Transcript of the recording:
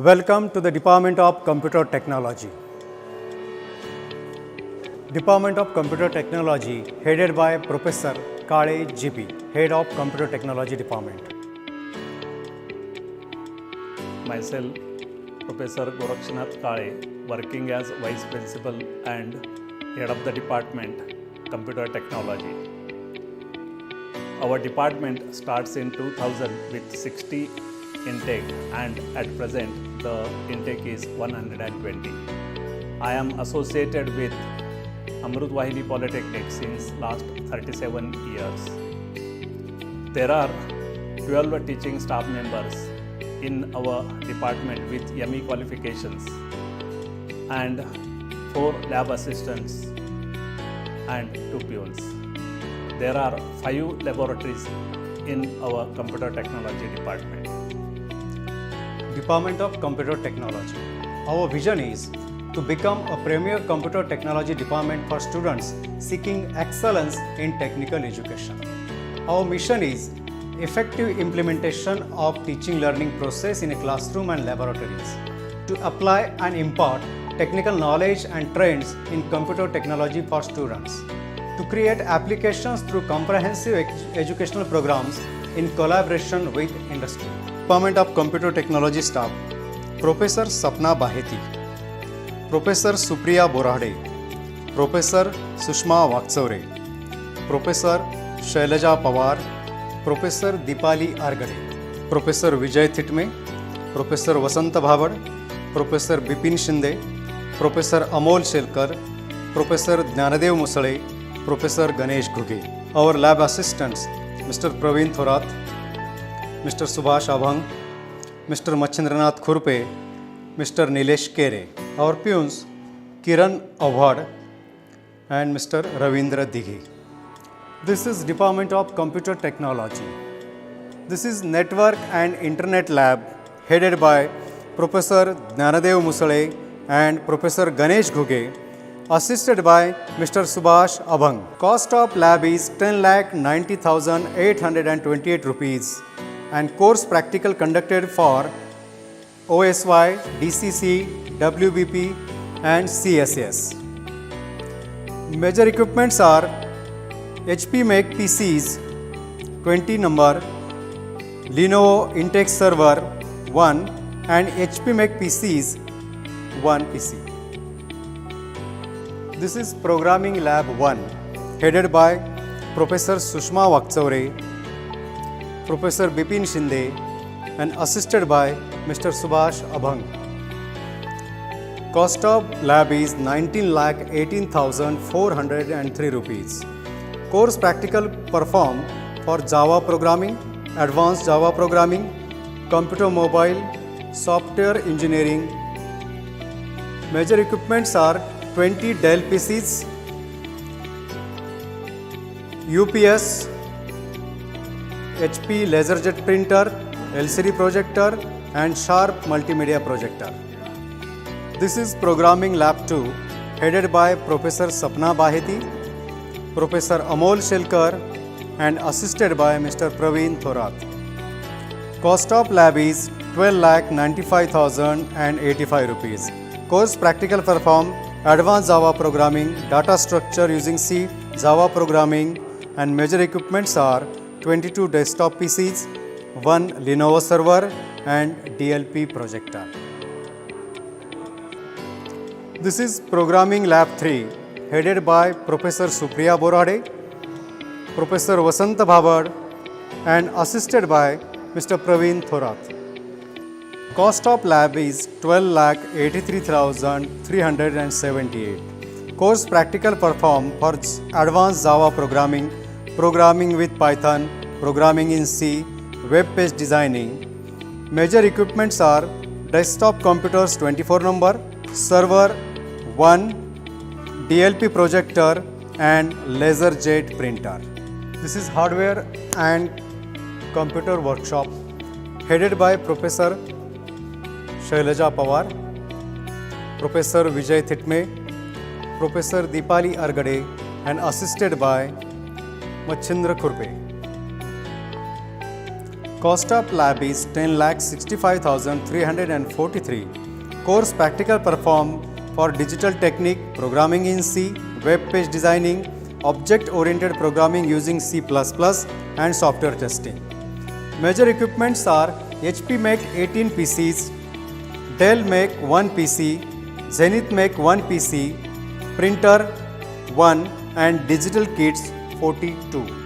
Welcome to the Department of Computer Technology. Department of Computer Technology headed by Professor Kale GP, Head of Computer Technology Department. Myself, Professor Gorakshnath Kale, working as Vice Principal and Head of the Department, Computer Technology. Our department starts in 2000 with 60 intake, and at present the intake is 120. I am associated with Amrutvahini Polytechnic since last 37 years. There are 12 teaching staff members in our department with ME qualifications and 4 lab assistants and 2 peons. There are 5 laboratories in our computer technology department. Department of Computer Technology. Our vision is to become a premier computer technology department for students seeking excellence in technical education. Our mission is effective implementation of teaching learning process in a classroom and laboratories to apply and impart technical knowledge and trends in computer technology for students, to create applications through comprehensive educational programs in collaboration with industry. Department of Computer Technology staff: Professor Sapna Baheti, Professor Supriya Borade, Professor Sushma Vaksavre, Professor Shailaja Pawar, Professor Dipali Argade, Professor Vijay Thitme, Professor Vasant Bhavad, Professor Bipin Shinde, Professor Amol Shelkar, Professor Jnanadev Musale, Professor Ganesh Ghuge. Our lab assistants: Mr. Praveen Thorat, Mr. Subhash Abhang, Mr. Machendranath Khurpe, Mr. Nilesh Kere. Our peons: Kiran Avhad and Mr. Ravindra Dighi. This is Department of Computer Technology. This is Network and Internet Lab headed by Professor Jnanadev Musale and Professor Ganesh Ghuge, assisted by Mr. Subhash Abhang. Cost of lab is 10,90,828 rupees and course practical conducted for OSY, DCC, WBP and CSS. Major equipments are HP Make PCs 20 number, Lenovo Intake Server 1 and HP Make PCs 1 PC. This is Programming Lab 1 headed by Professor Sushma Vaksavre, Professor Bipin Shinde and assisted by Mr. Subhash Abhang. Cost of lab is 19,18,403 rupees. Course practical performed for Java programming, advanced Java programming, computer mobile, software engineering. Major equipments are 20 Dell PCs, UPS, HP LaserJet printer, LCD projector and Sharp multimedia projector. This is Programming Lab 2 headed by Professor Sapna Baheti, Professor Amol Shelkar and assisted by Mr. Praveen Thorat. Cost of lab is 12,95,085 rupees. Course practical perform advanced Java programming, data structure using C, Java programming and major equipments are 22 desktop PCs, 1 Lenovo server and DLP projector. This is Programming Lab 3 headed by Professor Supriya Borade, Professor Vasant Bhavad and assisted by Mr. Praveen Thorat. Cost of lab is 12,83,378. Course practical performed for advanced Java programming, programming with Python, programming in C, web page designing. Major equipments are desktop computers 24 number, server 1, DLP projector and LaserJet printer. This is hardware and computer workshop headed by Professor Shailaja Pawar, Professor Vijay Thitme, Professor Dipali Argade and assisted by Machendra Khurpe. Cost of lab is 10,65,343. Course practical performed for digital technique, programming in C, web page designing, object-oriented programming using C++ and software testing. Major equipments are HP make 18 PCs, Dell make 1 PC, Zenith make 1 PC, printer 1 and digital kits 42.